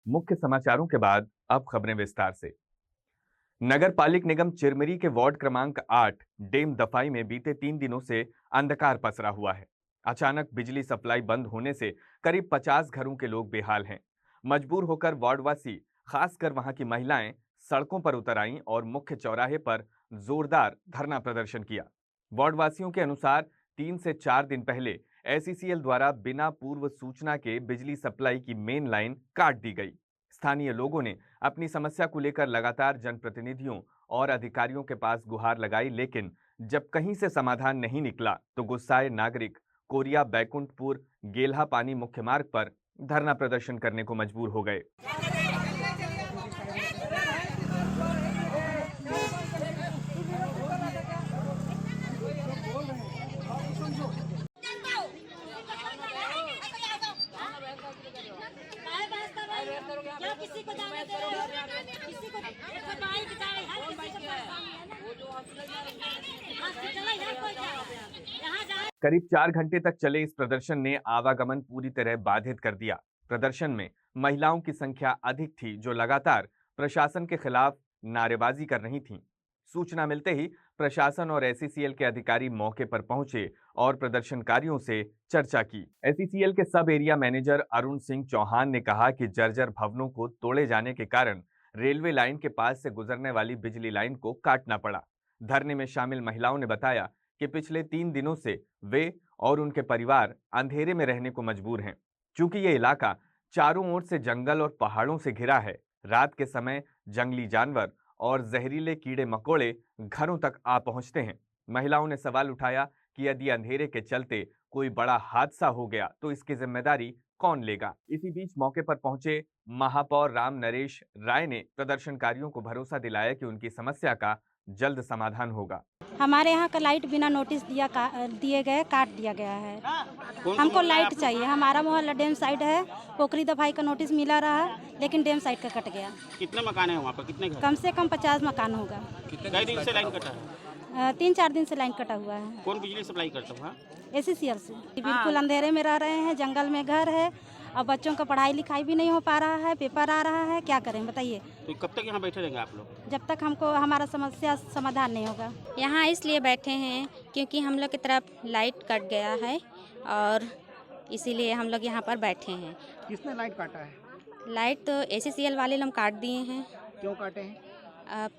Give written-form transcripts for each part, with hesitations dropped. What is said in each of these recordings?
मुख्य समाचारों के बाद अब खबरें विस्तार से। नगर पालिक निगम चिरमिरी के वार्ड क्रमांक 8 डेम दफाई में बीते 3 दिनों से अंधकार पसरा हुआ है। अचानक बिजली सप्लाई बंद होने से करीब 50 घरों के लोग बेहाल हैं। मजबूर होकर वार्डवासी, खासकर वहां की महिलाएं, सड़कों पर उतर आईं और मुख्य चौराहे पर जोरदार धरना प्रदर्शन किया। वार्डवासियों के अनुसार 3 से 4 दिन पहले एसईसीएल द्वारा बिना पूर्व सूचना के बिजली सप्लाई की मेन लाइन काट दी गई। स्थानीय लोगों ने अपनी समस्या को लेकर लगातार जनप्रतिनिधियों और अधिकारियों के पास गुहार लगाई, लेकिन जब कहीं से समाधान नहीं निकला तो गुस्साए नागरिक कोरिया बैकुंठपुर गेल्हा पानी मुख्य मार्ग पर धरना प्रदर्शन करने को मजबूर हो गए। किसी को जाने दे किसी को बाइक जाए हर किसी को करीब 4 घंटे तक चले इस प्रदर्शन ने आवागमन पूरी तरह बाधित कर दिया। प्रदर्शन में महिलाओं की संख्या अधिक थी जो लगातार प्रशासन के खिलाफ नारेबाजी कर रही थीं। सूचना मिलते ही प्रशासन और एसईसीएल के अधिकारी मौके पर पहुंचे और प्रदर्शनकारियों से चर्चा की। एसईसीएल के सब एरिया मैनेजर अरुण सिंह चौहान ने कहा कि जर्जर भवनों को तोड़े जाने के कारण रेलवे लाइन के पास से गुजरने वाली बिजली लाइन को काटना पड़ा। धरने में शामिल महिलाओं ने बताया कि पिछले 3 दिनों से वे और उनके परिवार अंधेरे में रहने को मजबूर हैं, क्योंकि ये इलाका चारों ओर से जंगल और पहाड़ों से घिरा है। रात के समय जंगली जानवर और जहरीले कीड़े मकोड़े घरों तक आ पहुंचते हैं। महिलाओं ने सवाल उठाया कि यदि अंधेरे के चलते कोई बड़ा हादसा हो गया तो इसकी जिम्मेदारी कौन लेगा। इसी बीच मौके पर पहुंचे महापौर राम नरेश राय ने प्रदर्शनकारियों को भरोसा दिलाया कि उनकी समस्या का जल्द समाधान होगा। हमारे यहाँ का लाइट बिना नोटिस दिए गए काट दिया गया है। हमको लाइट चाहिए। हमारा मोहल्ला डैम साइड है। पोखरी दफाई का नोटिस मिला रहा, लेकिन डैम साइड का कट गया। कितने मकान है वहाँ पर? कितने घर? कम से कम 50 मकान होगा। कितने दिन से लाइन कटा है? 3-4 दिन से लाइन कटा हुआ है। कौन बिजली सप्लाई करता है? एसईसीएल से। बिल्कुल अंधेरे में रह रहे हैं, जंगल में घर है और बच्चों का पढ़ाई लिखाई भी नहीं हो पा रहा है, पेपर आ रहा है, क्या करें बताइए। तो कब तक यहाँ बैठे रहेंगे आप लोग? जब तक हमको हमारा समस्या समाधान नहीं होगा। यहाँ इसलिए बैठे हैं क्योंकि हम लोग की तरफ लाइट कट गया है और इसीलिए हम लोग यहाँ पर बैठे हैं। किसने लाइट काटा है? लाइट तो एसईसीएल वाले लोग काट दिए हैं। क्यों काटे हैं? अब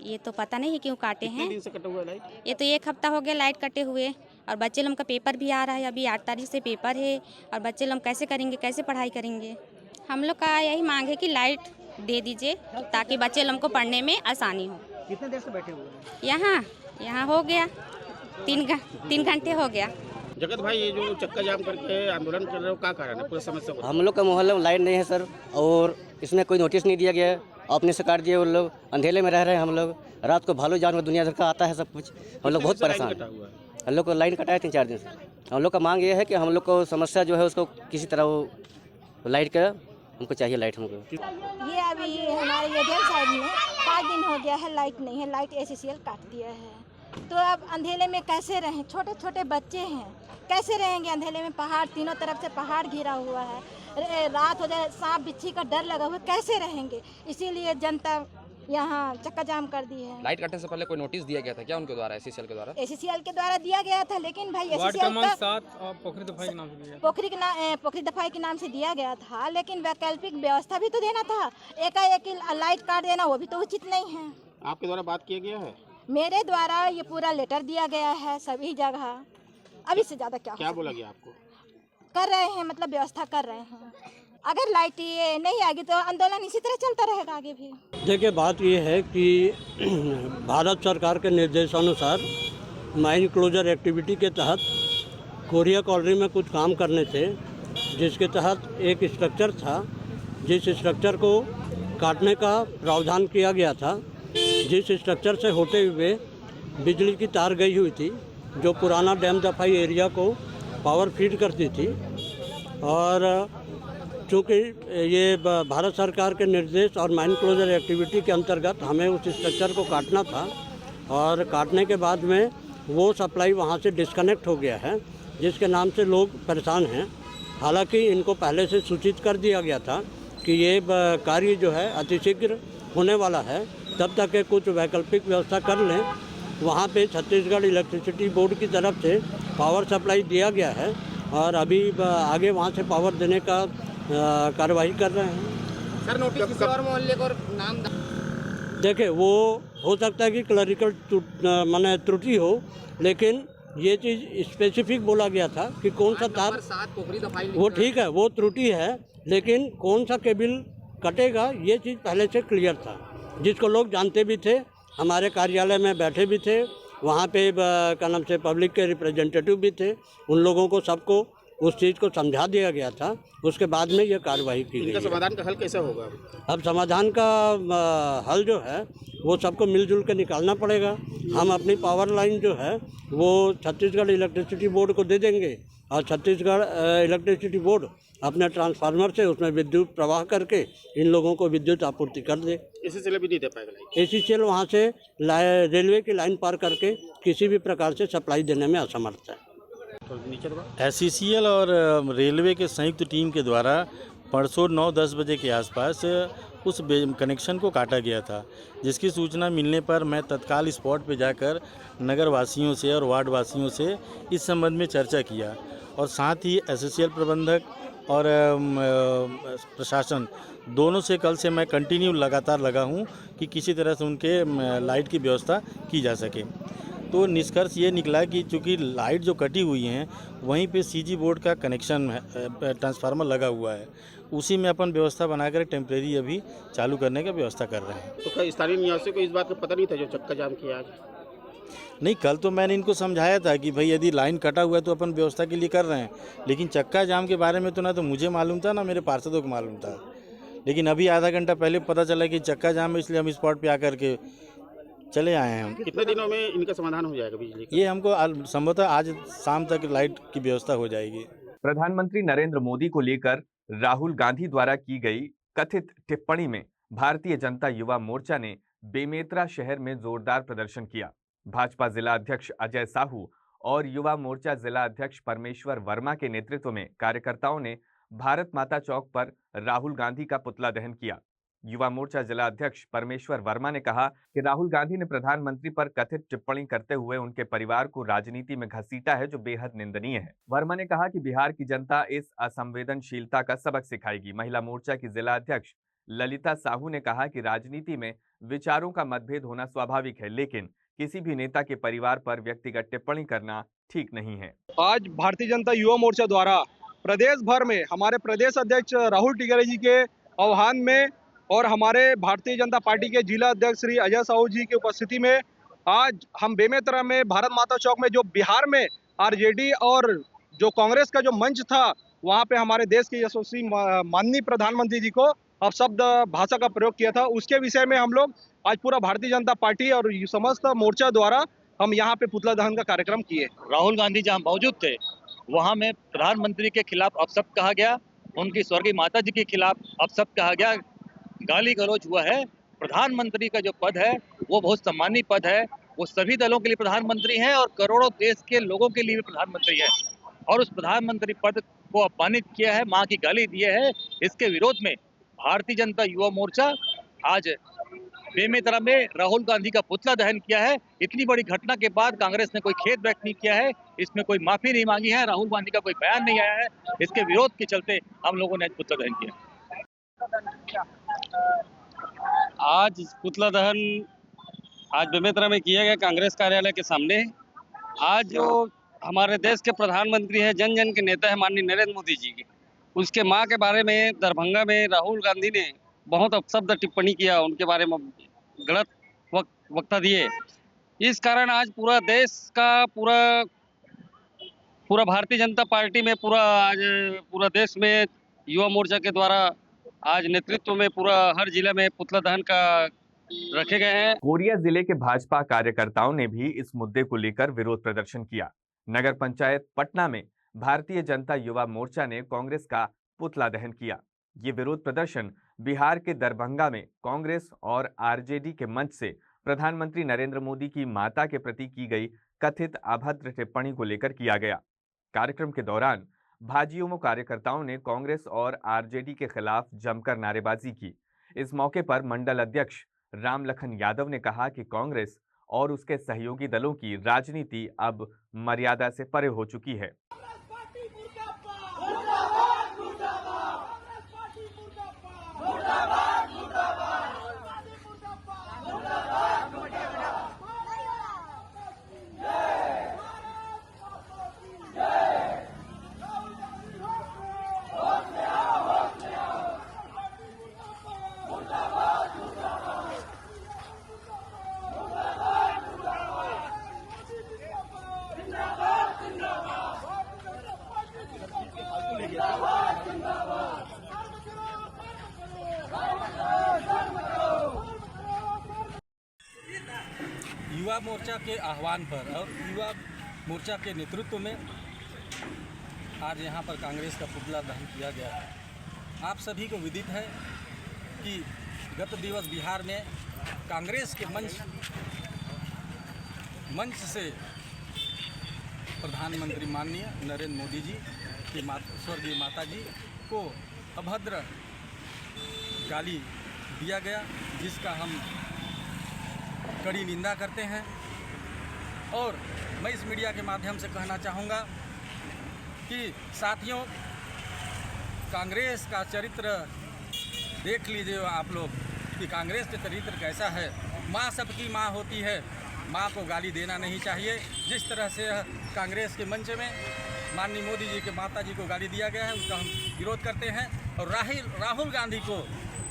ये तो पता नहीं है क्यों काटे हैं। कितने दिन से कटा हुआ लाइट? ये तो 1 हफ्ता हो गया लाइट कटे हुए और बच्चे लोग का पेपर भी आ रहा है। अभी 8 तारीख से पेपर है और बच्चे लोग कैसे करेंगे, कैसे पढ़ाई करेंगे। हम लोग का यही मांग है कि लाइट दे दीजिए ताकि बच्चे लोग को पढ़ने में आसानी हो। कितने देर से बैठे हुए हैं? यहाँ हो गया 3 घंटे हो गया। जगत भाई, ये जो चक्का जाम करके आंदोलन कर रहे हो, क्या कारण है? पूरा समस्या को। हम लोग का मोहल्ले में लाइट नहीं है सर, और इसमें कोई नोटिस नहीं दिया गया है। अपने से काट दिए। वो लोग अंधेरे में रह रहे हैं। हम लोग रात को भालू जानवर दुनिया भर का आता है सब कुछ। हम लोग बहुत परेशान हैं। हम लोग को लाइन कटा है 3-4 दिन से। हम लोग का मांग ये है कि हम लोग को समस्या जो है उसको किसी तरह वो लाइट का हमको चाहिए। लाइट हमको ये अभी हमारे ये डैम साइड में 5 दिन हो गया है, लाइट नहीं है। लाइट एसईसीएल काट दिया है, तो अब अंधेरे में कैसे रहें। छोटे छोटे बच्चे हैं, कैसे रहेंगे अंधेरे में। पहाड़, तीनों तरफ से पहाड़ घिरा हुआ है। रात हो जाए, सांप बिच्छी का डर लगा हुआ है, कैसे रहेंगे। इसीलिए जनता यहाँ चक्का जाम कर दी है। लाइट कटने से पहले कोई नोटिस दिया गया था क्या उनके द्वारा, एसईसीएल के द्वारा? एसईसीएल के द्वारा दिया गया था, लेकिन भाई एसईसीएल पोखरी दफाई के नाम से दिया गया था, लेकिन वैकल्पिक व्यवस्था भी तो देना था। एकाएक लाइट काट देना वो भी तो उचित नहीं है। आपके द्वारा बात किया गया है? मेरे द्वारा ये पूरा लेटर दिया गया है सभी जगह। अब इससे ज्यादा क्या बोला गया आपको? कर रहे हैं, मतलब व्यवस्था कर रहे हैं। अगर लाइट ये नहीं आएगी तो आंदोलन इसी तरह चलता रहेगा आगे भी। देखिए, बात ये है कि भारत सरकार के निर्देशानुसार माइन क्लोजर एक्टिविटी के तहत कोरिया कॉलोनी में कुछ काम करने थे, जिसके तहत एक स्ट्रक्चर था जिस स्ट्रक्चर को काटने का प्रावधान किया गया था। जिस स्ट्रक्चर से होते हुए बिजली की तार गई हुई थी जो पुराना डैम दफाई एरिया को पावर फीड करती थी, और चूँकि ये भारत सरकार के निर्देश और माइन क्लोजर एक्टिविटी के अंतर्गत हमें उस स्ट्रक्चर को काटना था, और काटने के बाद में वो सप्लाई वहाँ से डिस्कनेक्ट हो गया है, जिसके नाम से लोग परेशान हैं। हालांकि इनको पहले से सूचित कर दिया गया था कि ये कार्य जो है अतिशीघ्र होने वाला है, तब तक के कुछ वैकल्पिक व्यवस्था कर लें। वहाँ पे छत्तीसगढ़ इलेक्ट्रिसिटी बोर्ड की तरफ से पावर सप्लाई दिया गया है और अभी आगे वहाँ से पावर देने का कार्रवाई कर रहे हैं। सर नोटिस किसी और मोहल्ले को नाम देखिए, वो हो सकता है कि क्लरिकल माने त्रुटि हो, लेकिन ये चीज़ स्पेसिफिक बोला गया था कि कौन सा तार, 7 पोखरी दफाई वो ठीक है, वो त्रुटि है, लेकिन कौन सा केबल कटेगा ये चीज़ पहले से क्लियर था, जिसको लोग जानते भी थे। हमारे कार्यालय में बैठे भी थे, वहाँ पे क्या नाम से पब्लिक के रिप्रेजेंटेटिव भी थे, उन लोगों को सबको उस चीज़ को समझा दिया गया था। उसके बाद में ये कार्रवाई की गई। इनका समाधान का हल कैसे होगा? अब समाधान का हल जो है वो सबको मिलजुल के निकालना पड़ेगा। हम अपनी पावर लाइन जो है वो छत्तीसगढ़ इलेक्ट्रिसिटी बोर्ड को दे देंगे और छत्तीसगढ़ इलेक्ट्रिसिटी बोर्ड अपने ट्रांसफार्मर से उसमें विद्युत प्रवाह करके इन लोगों को विद्युत आपूर्ति कर दे। एसीसीएल भी नहीं दे पाएगा। एसीसीएल वहाँ से रेलवे की लाइन पार करके किसी भी प्रकार से सप्लाई देने में असमर्थ है। एसईसीएल और रेलवे के संयुक्त टीम के द्वारा परसों 9-10 बजे के आसपास उस कनेक्शन को काटा गया था, जिसकी सूचना मिलने पर मैं तत्काल स्पॉट पर जाकर नगर वासियों से और वार्ड वासियों से इस संबंध में चर्चा किया और साथ ही एसईसीएल प्रबंधक और प्रशासन दोनों से कल से मैं कंटिन्यू लगातार लगा हूं कि किसी तरह से उनके लाइट की व्यवस्था की जा सके। तो निष्कर्ष ये निकला कि चूँकि लाइट जो कटी हुई हैं वहीं पे सीजी बोर्ड का कनेक्शन ट्रांसफार्मर लगा हुआ है, उसी में अपन व्यवस्था बनाकर टेम्परेरी अभी चालू करने का व्यवस्था कर रहे हैं। तो स्थानीय निवासियों को इस बात का पता नहीं था जो चक्का जाम किया आज? नहीं, कल तो मैंने इनको समझाया था कि भाई यदि लाइन कटा हुआ है तो अपन व्यवस्था के लिए कर रहे हैं, लेकिन चक्का जाम के बारे में तो ना तो मुझे मालूम था ना मेरे पार्षदों को मालूम था। लेकिन अभी आधा घंटा पहले पता चला कि चक्का जाम है, इसलिए हम स्पॉट पे आकर के चले आए हैं। हम कितने दिनों में इनका समाधान हो जाएगा बिजली का? ये हमको संभवतः आज शाम तक लाइट की व्यवस्था हो जाएगी। प्रधानमंत्री नरेंद्र मोदी को लेकर राहुल गांधी द्वारा की गई कथित टिप्पणी में भारतीय जनता युवा मोर्चा ने बेमेतरा शहर में जोरदार प्रदर्शन किया। भाजपा जिला अध्यक्ष अजय साहू और युवा मोर्चा जिला अध्यक्ष परमेश्वर वर्मा के नेतृत्व में कार्यकर्ताओं ने भारत माता चौक पर राहुल गांधी का पुतला दहन किया। युवा मोर्चा जिला अध्यक्ष परमेश्वर वर्मा ने कहा कि राहुल गांधी ने प्रधानमंत्री पर कथित टिप्पणी करते हुए उनके परिवार को राजनीति में घसीटा है, जो बेहद निंदनीय है। वर्मा ने कहा कि बिहार की जनता इस असंवेदनशीलता का सबक सिखाएगी। महिला मोर्चा की जिला अध्यक्ष ललिता साहू ने कहा कि राजनीति में विचारों का मतभेद होना स्वाभाविक है, लेकिन किसी भी नेता के परिवार पर व्यक्तिगत टिप्पणी करना ठीक नहीं है। आज भारतीय जनता युवा मोर्चा द्वारा प्रदेश भर में हमारे प्रदेश अध्यक्ष राहुल टिकैत जी के आह्वान में और हमारे भारतीय जनता पार्टी के जिला अध्यक्ष श्री अजय साहू जी की उपस्थिति में आज हम बेमेतरा में भारत माता चौक में जो बिहार में आरजेडी और जो कांग्रेस का जो मंच था, वहां पे हमारे देश के यशस्वी माननीय प्रधानमंत्री जी को अपशब्द भाषा का प्रयोग किया था। उसके विषय में हम लोग आज पूरा भारतीय जनता पार्टी और समस्त मोर्चा द्वारा हम यहाँ पे पुतला दहन का कार्यक्रम किए। राहुल गांधी जहाँ मौजूद थे वहाँ में प्रधानमंत्री के खिलाफ अपशब्द कहा गया, उनकी स्वर्गीय माता जी के खिलाफ अपशब्द कहा गया, गाली गलौज हुआ है। प्रधानमंत्री का जो पद है वो बहुत सम्मानीय पद है, वो सभी दलों के लिए प्रधानमंत्री हैं और करोड़ों देश के लोगों के लिए भी प्रधानमंत्री है, और उस प्रधानमंत्री पद को अपमानित किया है, मां की गाली दिए है। इसके विरोध में भारतीय जनता युवा मोर्चा आज बेमेतरा में राहुल गांधी का पुतला दहन किया है। इतनी बड़ी घटना के बाद कांग्रेस ने कोई खेद व्यक्त नहीं किया है, इसमें कोई माफी नहीं मांगी है, राहुल गांधी का कोई बयान नहीं आया है। इसके विरोध के चलते हम लोगों ने पुतला दहन किया। आज पुतला दहन आज बेमेतरा में किया गया कांग्रेस कार्यालय के सामने। आज जो हमारे देश के प्रधानमंत्री है, जन जन के नेता है माननीय नरेंद्र मोदी जी की, उसके मां के बारे में दरभंगा में राहुल गांधी ने बहुत अपशब्द टिप्पणी किया, उनके बारे में गलत वक्तव्य दिए। इस कारण आज पूरा देश का पूरा भारतीय जनता पार्टी में पूरा देश में युवा मोर्चा के द्वारा आज नेतृत्व में पूरा हर जिले में पुतला दहन का रखे गए हैं। कोरिया जिले के भाजपा कार्यकर्ताओं ने भी इस मुद्दे को लेकर विरोध प्रदर्शन किया। नगर पंचायत पटना में भारतीय जनता युवा मोर्चा ने कांग्रेस का पुतला दहन किया। ये विरोध प्रदर्शन बिहार के दरभंगा में कांग्रेस और आरजेडी के मंच से प्रधानमंत्री नरेंद्र मोदी की माता के प्रति की गई कथित अभद्र टिप्पणी को लेकर किया गया। कार्यक्रम के दौरान भाजयुमो कार्यकर्ताओं ने कांग्रेस और आरजेडी के खिलाफ जमकर नारेबाजी की। इस मौके पर मंडल अध्यक्ष रामलखन यादव ने कहा कि कांग्रेस और उसके सहयोगी दलों की राजनीति अब मर्यादा से परे हो चुकी है। युवा मोर्चा के आह्वान पर और युवा मोर्चा के नेतृत्व में आज यहाँ पर कांग्रेस का पुतला दहन किया गया है। आप सभी को विदित है कि गत दिवस बिहार में कांग्रेस के मंच से प्रधानमंत्री माननीय नरेंद्र मोदी जी की स्वर्गीय माता जी को अभद्र गाली दिया गया, जिसका हम कड़ी निंदा करते हैं। और मैं इस मीडिया के माध्यम से कहना चाहूँगा कि साथियों, कांग्रेस का चरित्र देख लीजिए आप लोग कि कांग्रेस का चरित्र कैसा है। माँ सबकी माँ होती है, माँ को गाली देना नहीं चाहिए। जिस तरह से कांग्रेस के मंच में माननीय मोदी जी के माता जी को गाली दिया गया है, उसका हम विरोध करते हैं। और राहुल गांधी को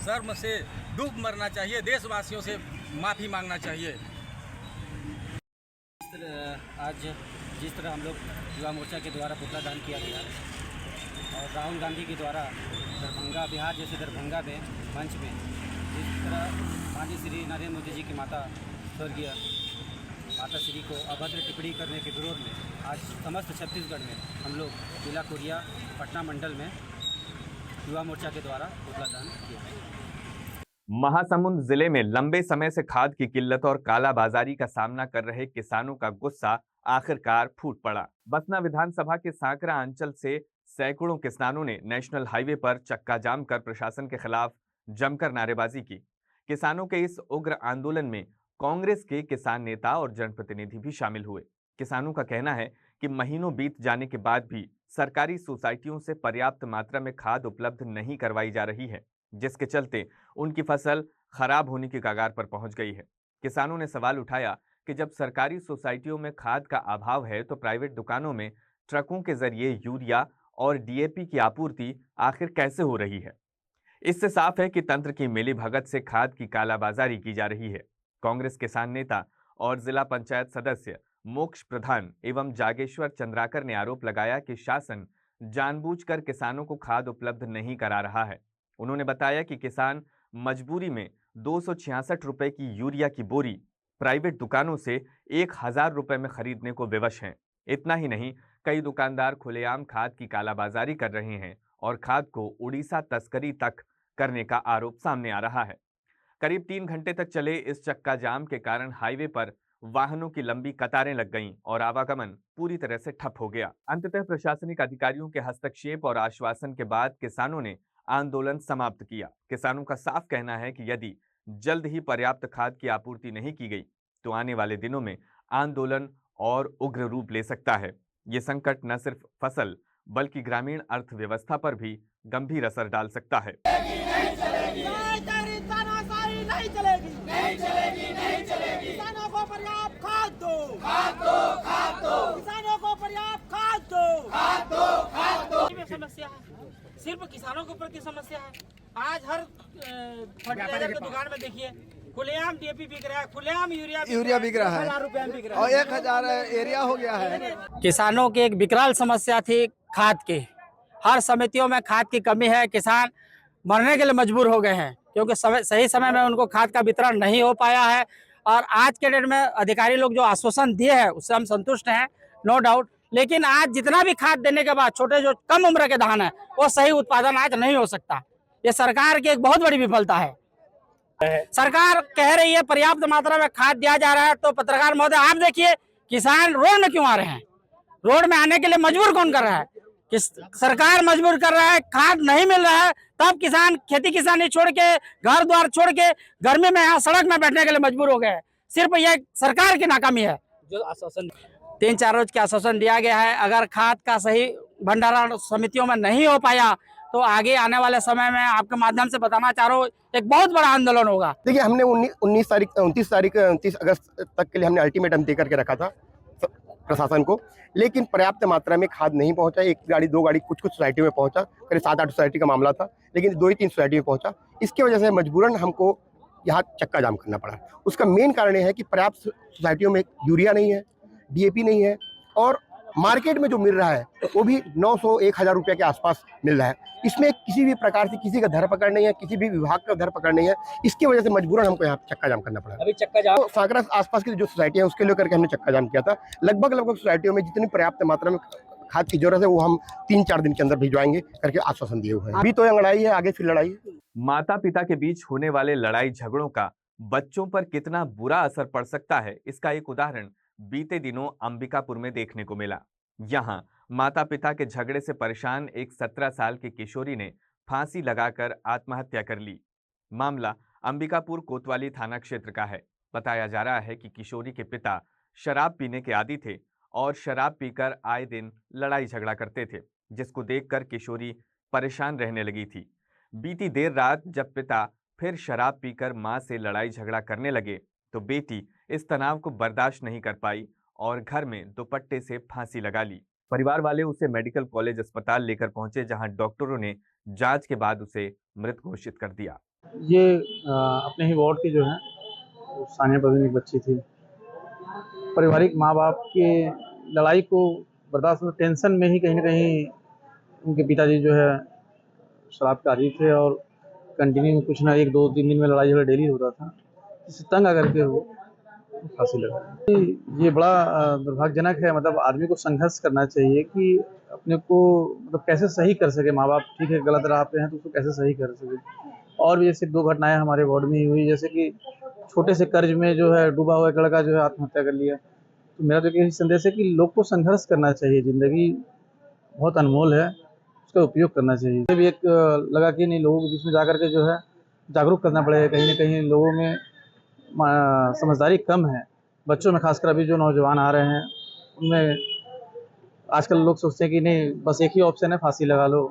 शर्म से डूब मरना चाहिए, देशवासियों से माफ़ी मांगना चाहिए। आज जिस तरह हम लोग युवा मोर्चा के द्वारा पुतला दहन किया गया और राहुल गांधी के द्वारा दरभंगा, बिहार जैसे दरभंगा में मंच में जिस तरह माननीय श्री नरेंद्र मोदी जी की माता स्वर्गीय माता श्री को अभद्र टिप्पणी करने के विरोध में आज समस्त छत्तीसगढ़ में हम लोग जिला कोरिया पटना मंडल में युवा मोर्चा के द्वारा पुतला दहन किया गया। महासमुंद जिले में लंबे समय से खाद की किल्लत और कालाबाजारी का सामना कर रहे किसानों का गुस्सा आखिरकार फूट पड़ा। बसना विधानसभा के सांकरा अंचल से सैकड़ों किसानों ने नेशनल हाईवे पर चक्का जाम कर प्रशासन के खिलाफ जमकर नारेबाजी की। किसानों के इस उग्र आंदोलन में कांग्रेस के किसान नेता और जनप्रतिनिधि भी शामिल हुए। किसानों का कहना है कि महीनों बीत जाने के बाद भी सरकारी सोसाइटियों से पर्याप्त मात्रा में खाद उपलब्ध नहीं करवाई जा रही है, जिसके चलते उनकी फसल खराब होने की कगार पर पहुंच गई है। किसानों ने सवाल उठाया कि जब सरकारी सोसाइटियों में खाद का अभाव है तो प्राइवेट दुकानों में ट्रकों के जरिए यूरिया और डीएपी की आपूर्ति आखिर कैसे हो रही है। इससे साफ है कि तंत्र की मिलीभगत से खाद की कालाबाजारी की जा रही है। कांग्रेस किसान नेता और जिला पंचायत सदस्य मोक्ष प्रधान एवं जागेश्वर चंद्राकर ने आरोप लगाया कि शासन जानबूझकर किसानों को खाद उपलब्ध नहीं करा रहा है। उन्होंने बताया कि किसान मजबूरी में 266 रुपए की यूरिया की बोरी प्राइवेट दुकानों से 1000 रुपए में खरीदने को विवश हैं। इतना ही नहीं, कई दुकानदार खुलेआम खाद की कालाबाजारी कर रहे हैं और खाद को उड़ीसा तस्करी तक करने का आरोप सामने आ रहा है। करीब 3 घंटे तक चले इस चक्का जाम के कारण हाईवे पर वाहनों की लंबी कतारें लग गईं और आवागमन पूरी तरह से ठप हो गया। अंततः प्रशासनिक अधिकारियों के हस्तक्षेप और आश्वासन के बाद किसानों ने आंदोलन समाप्त किया। किसानों का साफ कहना है कि यदि जल्द ही पर्याप्त खाद की आपूर्ति नहीं की गई तो आने वाले दिनों में आंदोलन और उग्र रूप ले सकता है। ये संकट न सिर्फ फसल बल्कि ग्रामीण अर्थव्यवस्था पर भी गंभीर असर डाल सकता है। किसानों को पर्याप्त खाद दो, खाद दो, खाद दो। किसानों को पर्याप्त खाद दो, खाद दो, खाद दो। समस्या है, सिर्फ किसानों के प्रति समस्या है। आज हर फर्टिलाइजर की दुकान में देखिए खुलेआम डीएपी बिक रहा है, खुलेआम यूरिया बिक रहा है, 1000 रुपए में बिक रहा है और 1000 एरिया हो गया है। किसानों की एक विकराल समस्या थी खाद की। हर समितियों में खाद की कमी है। किसान मरने के लिए मजबूर हो गए हैं क्योंकि सही समय में उनको खाद का वितरण नहीं हो पाया है। और आज के डेट में अधिकारी लोग जो आश्वासन दिए हैं उससे हम संतुष्ट हैं, नो डाउट। लेकिन आज जितना भी खाद देने के बाद छोटे जो कम उम्र के धान है वो सही उत्पादन आज नहीं हो सकता। ये सरकार की एक बहुत बड़ी विफलता है। सरकार कह रही है पर्याप्त मात्रा में खाद दिया जा रहा है, तो पत्रकार महोदय आप देखिए किसान रोड में क्यों आ रहे हैं? रोड में आने के लिए मजबूर कौन कर रहा है? कि सरकार मजबूर कर रहा है, खाद नहीं मिल रहा है, तब किसान खेती किसानी छोड़ के, घर द्वार छोड़ के गर्मी में यहाँ सड़क में बैठने के लिए मजबूर हो गए हैं। सिर्फ ये सरकार की नाकामी है। जो आश्वासन 3-4 रोज का आश्वासन दिया गया है, अगर खाद का सही भंडारण समितियों में नहीं हो पाया तो आगे आने वाले समय में आपके माध्यम से बताना चाह रहा हूँ, एक बहुत बड़ा आंदोलन होगा। देखिए, हमने 29 अगस्त तक के लिए हमने अल्टीमेटम दे करके रखा था प्रशासन को, लेकिन पर्याप्त मात्रा में खाद नहीं पहुंचा। 1 गाड़ी 2 गाड़ी कुछ सोसाइटी में पहुंचा, करीब 7-8 सोसाइटी का मामला था, लेकिन 2-3 सोसाइटी में पहुंचा। इसकी वजह से मजबूरन हमको यहाँ चक्का जाम करना पड़ा। उसका मेन कारण ये है कि पर्याप्त सोसाइटियों में यूरिया नहीं है, DAP नहीं है, और मार्केट में जो मिल रहा है वो भी 900-1000 रुपये के आसपास मिल रहा है। इसमें किसी भी प्रकार से किसी का धरपकड़ नहीं है, किसी भी विभाग का धरपकड़ नहीं है। इसकी वजह से मजबूरन हमको यहाँ चक्का जाम करना पड़ा। अभी चक्का जाम तो सागरा आसपास की जो सोसाइटी है उसके लेकर के हमने चक्का जाम किया था। लगभग सोसाइटियों में जितनी पर्याप्त मात्रा में खाद की जरूरत है वो हम 3-4 दिन के अंदर भिजवाएंगे करके आश्वासन दिए हुए हैं। अभी तो ये लड़ाई है, आगे फिर लड़ाई है। माता पिता के बीच होने वाले लड़ाई झगड़ों का बच्चों पर कितना बुरा असर पड़ सकता है, इसका एक उदाहरण बीते दिनों अंबिकापुर में देखने को मिला। यहाँ माता पिता के झगड़े से परेशान एक 17 साल की किशोरी ने फांसी लगाकर आत्महत्या कर ली। मामला अंबिकापुर कोतवाली थाना क्षेत्र का है। बताया जा रहा है कि किशोरी के पिता शराब पीने के आदी थे और शराब पीकर आए दिन लड़ाई झगड़ा करते थे, जिसको देखकर किशोरी परेशान रहने लगी थी। बीती देर रात जब पिता फिर शराब पीकर मां से लड़ाई झगड़ा करने लगे तो बेटी इस तनाव को बर्दाश्त नहीं कर पाई और घर में दुपट्टे से फांसी लगा ली। परिवार वाले उसे मेडिकल कॉलेज अस्पताल लेकर पहुंचे, जहां डॉक्टरों ने जांच के बाद उसे मृत घोषित कर दिया। ये अपने ही वार्ड की जो है सानिया परवीन एक बच्ची थी। पारिवारिक माँ बाप के लड़ाई को बर्दाश्त, टेंशन में ही कहीं ना कहीं उनके पिताजी जो है शराब के आदी थे और कंटिन्यू कुछ ना 1-2-3 दिन में लड़ाई झगड़ा डेली होता था। इससे तंग आकर के वो फांसी लगा। ये बड़ा दुर्भाग्यजनक है। मतलब आदमी को संघर्ष करना चाहिए कि अपने को मतलब कैसे सही कर सके। माँ बाप ठीक है गलत राह पे हैं तो उसको कैसे सही कर सके। और भी ऐसे 2 घटनाएं हमारे वार्ड में ही हुई, जैसे कि छोटे से कर्ज में जो है डूबा हुआ एक लड़का जो है आत्महत्या कर लिया। तो मेरा तो यही संदेश है कि लोग को संघर्ष करना चाहिए। ज़िंदगी बहुत अनमोल है, उसका उपयोग करना चाहिए। ये भी एक लगा कि नहीं, लोगों के बीच में जाकर के जो है जागरूक करना पड़ेगा। कहीं ना कहीं लोगों में समझदारी कम है, बच्चों में खासकर। अभी जो नौजवान आ रहे हैं उनमें आजकल लोग सोचते हैं कि नहीं बस एक ही ऑप्शन है फांसी लगा लो,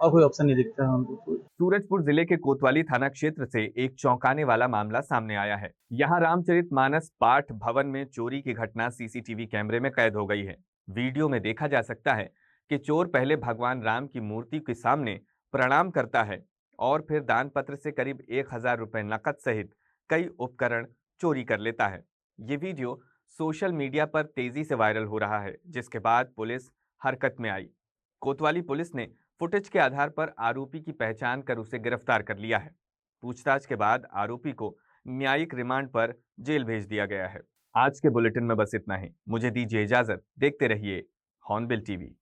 और कोई ऑप्शन नहीं दिखता है उनको। सूरजपुर जिले के कोतवाली थाना क्षेत्र से एक चौंकाने वाला मामला सामने आया है। यहाँ रामचरितमानस पाठ भवन में चोरी की घटना सीसीटीवी कैमरे में कैद हो गई है। वीडियो में देखा जा सकता है कि चोर पहले भगवान राम की मूर्ति के सामने प्रणाम करता है और फिर दान पत्र से करीब 1000 रुपए नकद सहित कई उपकरण चोरी कर लेता है। ये वीडियो सोशल मीडिया पर तेजी से वायरल हो रहा है, जिसके बाद पुलिस हरकत में आई। कोतवाली पुलिस ने फुटेज के आधार पर आरोपी की पहचान कर उसे गिरफ्तार कर लिया है। पूछताछ के बाद आरोपी को न्यायिक रिमांड पर जेल भेज दिया गया है। आज के बुलेटिन में बस इतना ही। मुझे दीजिए इजाजत। देखते रहिए हॉर्नबिल टीवी।